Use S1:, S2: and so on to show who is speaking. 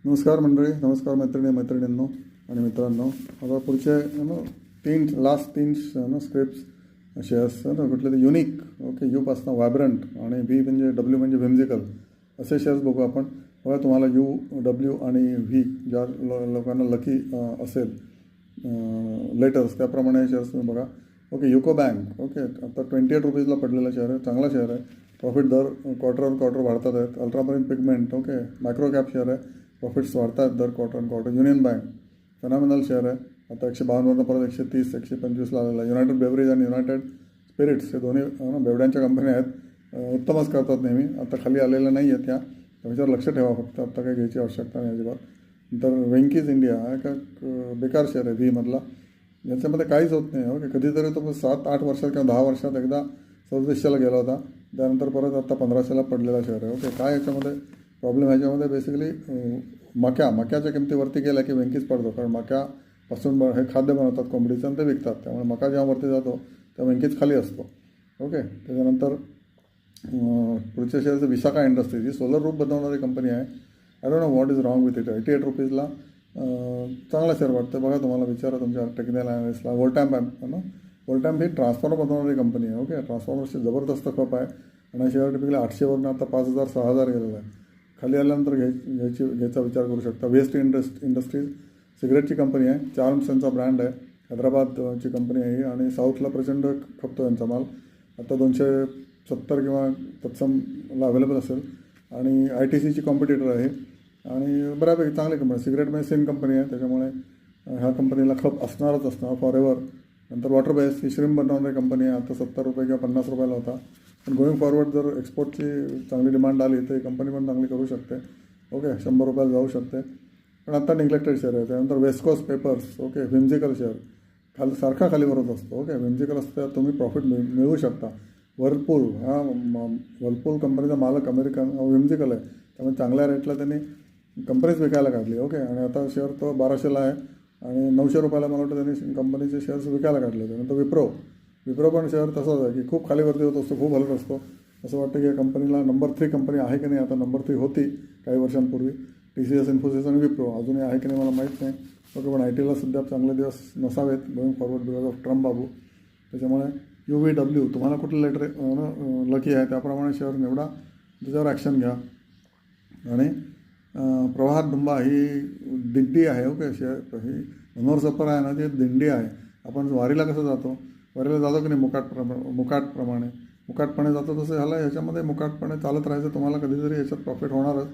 S1: नमस्कार मंडळी, नमस्कार मैत्रिणींनो आणि मित्रांनो. आता पुढचे लास्ट तीन स्क्रिप्ट शेअर्स कुठले ते युनिक, ओके, यूपासनं व्हायब्रंट आणि व्ही म्हणजे डब्ल्यू म्हणजे व्हिम्झिकल असे शेअर्स बघू आपण. बघा, तुम्हाला यू, डब्ल्यू आणि व्ही ज्या लोकांना लकी असेल लेटर्स त्याप्रमाणे शेअर्स तुम्ही बघा. ओके, युको बँक, ओके, आता 28 रुपीजला पडलेला शेअर आहे, चांगला शेअर आहे. प्रॉफिट दर क्वार्टर वाढतात आहेत. Ultramarine pigment, okay, micro cap share आहे, प्रॉफिट्स वाढत आहेत दर क्वार्टर. युनियन बँक फेनॉमिनल शेअर आहे, आता 152वरून परत 130 125ला आलेला. युनायटेड बेवरेज आणि युनायटेड स्पिरिट्स हे दोन्ही बेवड्यांच्या कंपन्या आहेत, उत्तमच करतात नेहमी. आता खाली आलेल्या नाही आहेत त्याच्यावर लक्ष ठेवा फक्त, आता काही घ्यायची आवश्यकता नाही अजिबात. नंतर वेंकीज इंडिया हा एक बेकार शेअर आहे व्हीमधला, याच्यामध्ये काहीच होत नाही. ओके, कधीतरी तो 7-8 वर्षात किंवा 10 वर्षात एकदा 3700ला गेला होता, त्यानंतर परत आता 1500ला पडलेला शेअर आहे. ओके, काय याच्यामध्ये प्रॉब्लेम, ह्याच्यामध्ये बेसिकली मक्याच्या किमतीवरती गेल्या की वेंकीच पडतो, कारण मक्यापासून हे खाद्य बनवतात कोंबडीचं आणि ते विकतात, त्यामुळे मका जेव्हा वरती जातो तेव्हा वेंकीच खाली असतो. ओके, त्याच्यानंतर पुढच्या शेअरचं विशाखा इंडस्ट्रीज ही सोलर रूफ बनवणारी कंपनी आहे. I don't know what is wrong with it. 88 रुपीजला चांगला शेअर वाटतं. बघा, तुम्हाला विचारा तुमच्या टेक्निकल ॲनालिस्टला. वोल्टॅम्प ही ट्रान्सफॉर्मर बनवणारी कंपनी आहे. ओके, ट्रान्सफॉर्मरची जबरदस्त खप आहे आणि शेअर टिपिकली 800वरून आता 5000 6000 गेलेला आहे. खाली आल्यानंतर घ्यायचा विचार करू शकता. वेस्ट इंडस्ट्रीज सिगरेटची कंपनी आहे, चार्म्स यांचा ब्रँड आहे, हैदराबादची कंपनी आहे आणि साऊथला प्रचंड खपतो यांचा माल. आता 270 किंवा तत्समला अवेलेबल असेल आणि ITCची कॉम्पिटिटर आहे आणि बऱ्यापैकी चांगली कंपनी. सिगरेटमध्ये सेम कंपनी आहे, त्याच्यामुळे ह्या कंपनीला खप असणार फॉर एव्हर. नंतर वॉटर बेस ही श्रिम बनवणारी कंपनी आहे, आता 70 रुपये किंवा 50 रुपयाला होता, पण गोईंग फॉरवर्ड जर एक्सपोर्टची चांगली डिमांड आली तर ही कंपनी पण चांगली करू शकते. ओके, 100 रुपयाला जाऊ शकते, पण आता निग्लेक्टेड शेअर आहे. त्यानंतर वेस्कोस पेपर्स, ओके, व्हिम्झिकल शेअर सारखा खाली वरत असतो. ओके, व्हिम्झिकल असतं तुम्ही प्रॉफिट मिळवू शकता. वर्लपूल कंपनीचा मालक अमेरिकन व्हिम्झिकल आहे, त्यामुळे चांगल्या रेटला त्यांनी कंपनीच विकायला काढली. ओके, आणि आता शेअर तो 1200ला आहे आणि 900 रुपयाला मला वाटतं त्यांनी कंपनीचे शेअर्स विकायला काढले होते. नंतर विप्रो पण शेअर तसाच आहे की खूप खालीवरती होत असतो, खूप हलत असतो. असं वाटतं की या कंपनीला नंबर 3 कंपनी आहे की नाही. आता नंबर 3 होती काही वर्षांपूर्वी, TCS, इन्फोसिस आणि विप्रो. अजूनही आहे की नाही मला माहीत नाही. ओके, पण ITला सध्या चांगले दिवस नसावेत going forward because of Trump बाबू. त्याच्यामुळे UVW तुम्हाला कुठलं लेटर लकी आहे त्याप्रमाणे शेअर निवडा, त्याच्यावर ॲक्शन घ्या. आणि प्रभात दुंबा ही दिंडी आहे. ओके, शेअर ही मनोहर सफर आहे ना, ती दिंडी आहे. आपण वारीला कसं जातो, वारीला जातो की नाही मुकाटपणे जातो, तसं झालं ह्याच्यामध्ये मुकाटपणे चालत राहायचं. तुम्हाला कधीतरी ह्याच्यात प्रॉफिट होणारच.